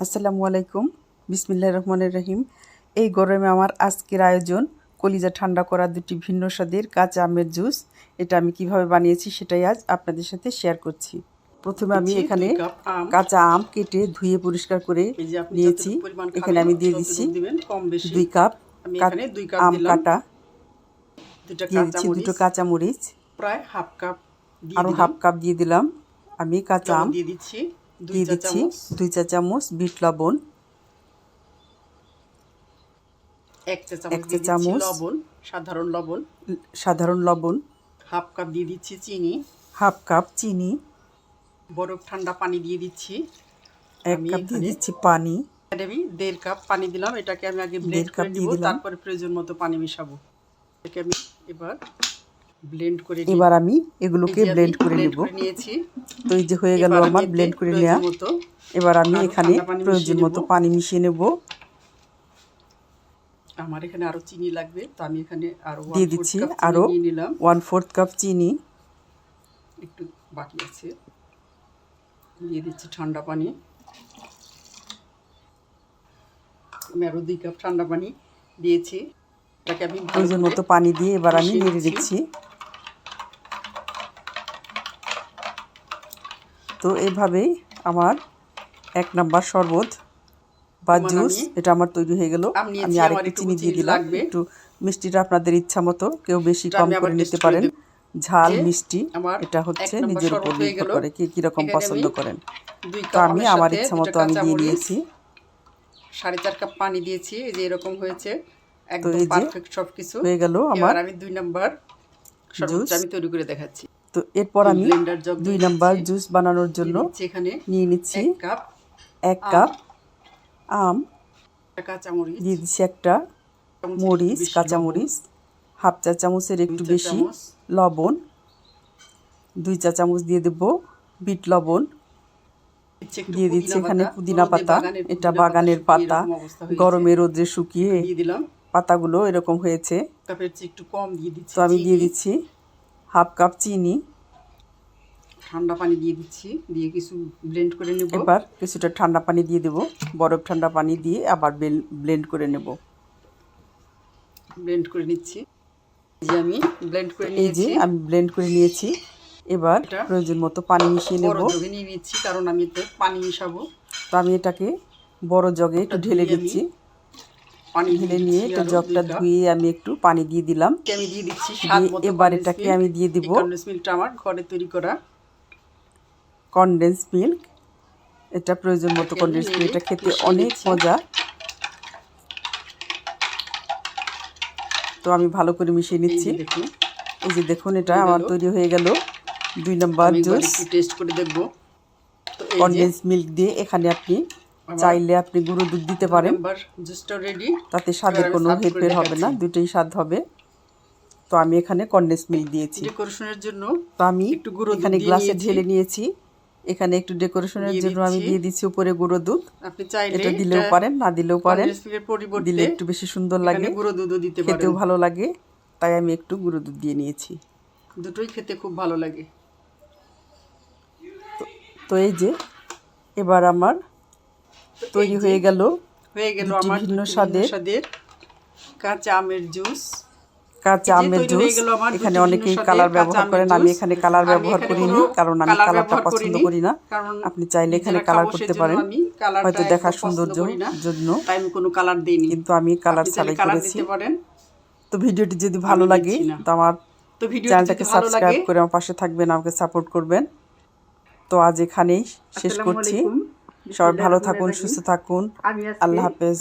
আসসালামু আলাইকুম। বিসমিল্লাহির রহমানির রহিম। এই গরমে আমার আজকের আয়োজন কলিজা ঠান্ডা করা দুটি ভিন্ন স্বাদের কাঁচা আমের জুস। এটা আমি কিভাবে বানিয়েছি সেটাই আজ আপনাদের সাথে শেয়ার করছি। প্রথমে আমি এখানে কাঁচা আম কেটে ধুয়ে পরিষ্কার করে নিয়েছি। এখানে আমি দিয়ে দিচ্ছি 2 কাপ আম কাটা, দিয়ে দিচ্ছি 2টো কাঁচামরিচ, প্রায় হাফ কাপ, আরও হাফ কাপ দিয়ে দিলাম আমি কাঁচা আম। দিয়ে দিচ্ছি দিয়ে দিচ্ছি 2 চা চামচ বিট লবণ, 1 চা চামচ লবণ, সাধারণ লবণ, হাফ কাপ দিয়ে দিচ্ছি চিনি, হাফ কাপ চিনি, বরফ ঠান্ডা পানি দিয়ে দিচ্ছি 1 কাপ দিয়ে দিচ্ছি পানি। আমি 1.5 কাপ পানি দিলাম। এটাকে আমি আগে ব্লেন্ড করে নিব, তারপরে প্রয়োজন মতো পানি মিশাবো। এটাকে আমি এবার আমি এগুলোকে ব্লেন্ড করে নেব। নিয়েছি। তো এই যে হয়ে গেল আমার ব্লেন্ড করে নেওয়া। এবার আমি এখানে প্রয়োজন মতো পানি মিশিয়ে নেব। আমার এখানে আরো চিনি লাগবে, তো আমি এখানে আরো দিয়ে দিচ্ছি আরো 1/4 কাপ চিনি। একটু বাকি আছে। দিয়ে দিচ্ছি ঠান্ডা পানি। আমি আরো 2 কাপ ঠান্ডা পানি দিয়েছি। এটাকে আমি প্রয়োজন মতো পানি দিয়ে এবার আমি নেড়ে দিচ্ছি। তো এভাবেই আমার 1 নাম্বার শরবত বা জুস এটা আমার তৈরি হয়ে গেল। আমি আরেকটু চিনি দিয়ে দিলাম। একটু মিষ্টিটা আপনাদের ইচ্ছা মতো, কেউ বেশি কম করে নিতে পারেন। ঝাল মিষ্টি এটা হচ্ছে নিজের উপর নির্ভর করে, কে কীরকম পছন্দ করেন। তো আমি আমার ইচ্ছা মতো আমি দিয়ে দিয়েছি। 4.5 কাপ পানি দিয়েছি। এই যে এরকম হয়েছে, একদম পারফেক্ট সবকিছু হয়ে গেল আমার। আমি 2 নাম্বার শরবত আমি তৈরি করে দেখাচ্ছি। তো এরপর আমি 2 নাম্বার জুস বানানোর জন্য নিয়ে নিচ্ছি 1 কাপ আম, কাঁচামরিচ দিয়ে দিচ্ছি একটা মরিচ, কাঁচামরিচ, হাফ চা চামচের একটু বেশি লবণ, 2 চা চামচ দিয়ে দেব বিট লবণ, দিয়ে দিচ্ছি এখানে পুদিনা পাতা। এটা বাগানের পাতা, গরমে রোদ্রে শুকিয়ে পাতাগুলো এরকম হয়েছে। একটু কম দিয়ে দিচ্ছি। তো আমি দিয়ে দিচ্ছি হাফ কাপ চিনি, ঠান্ডা পানি দিয়ে দিচ্ছি, দিয়ে কিছু ব্লেন্ড করে নেব। এবার কিছুটা ঠান্ডা পানি দিয়ে দেব, বরফ ঠান্ডা পানি দিয়ে আবার ব্লেন্ড করে নেব। ব্লেন্ড করে নিচ্ছি। আমি ব্লেন্ড করে নিয়েছি। এবার প্রয়োজন মতো পানি মিশিয়ে নেব। বড় জগে নিয়ে নিচ্ছি, কারণ আমি এতে পানি মিশাবো। তো আমি এটাকে বড় জগে একটু ঢেলে দিচ্ছি। পানি ঢেলে নিয়ে এটা জগটা ধুয়ে আমি একটু পানি দিয়ে দিলাম। আমি দিয়ে দিচ্ছি এবার এটাকে আমি দিয়ে দিব কনডেন্স মিল্কটা, আমার ঘরে তৈরি করা কনডেন্স মিল্ক। এটা প্রয়োজন মতো কনডেন্স মিল্ক, এটা খেতে অনেক মজা। তো আমি ভালো করে মিশিয়ে নিচ্ছি। এই যে দেখুন, এটা আমার তৈরি হয়ে গেল 2 নাম্বার জুস। টেস্ট করে দেখব কনডেন্স মিল্ক দিয়ে। এখানে আপনি চাইলে আপনি গুঁড়ো দুধ দিতে পারেন, জুসটা রেডি। তাতে স্বাদের কোনো হেরফের হবে না, দুটোই স্বাদ হবে। তো আমি এখানে কনডেন্স মিল্ক দিয়েছি ডেকোরেশনের জন্য। তো আমি এখানে গ্লাসে ঢেলে নিয়েছি। এখানে একটু ডেকোরেশনের জন্য আমি দিয়ে দিচ্ছি উপরে গুঁড়ো দুধ। আপনি চাইলে এটা দিলেও পারেন, না দিলেও পারেন। দিলে একটু বেশি সুন্দর লাগে, গুঁড়ো দুধও দিতে পারেন, খেতেও ভালো লাগে। তাই আমি একটু গুঁড়ো দুধ দিয়ে নিয়েছি। দুটোই খেতে খুব ভালো লাগে। তো এই যে এবার আমার তৈরি হয়ে গেল আমার ভিন্ন স্বাদের কাঁচা আমের জুস। এখানে অনেকেই কালার ব্যবহার করেন, আমি এখানে কালার ব্যবহার করিনি, কারণ আমি কালারটা পছন্দ করি না। আপনি চাইলে এখানে কালার করতে পারেন, হয়তো দেখার সৌন্দর্যের জন্য, কোনো কালার দেইনি, কিন্তু আমি কালার ছাড়াই করেছি। তো ভিডিওটি যদি ভালো লাগে তো আমার চ্যানেলটাকে সাবস্ক্রাইব করে আমার পাশে থাকবেন, আমাকে সাপোর্ট করবেন। তো আজ এখানেই শেষ করছি। সবাই ভালো থাকুন, সুস্থ থাকুন। আল্লাহ হাফেজ।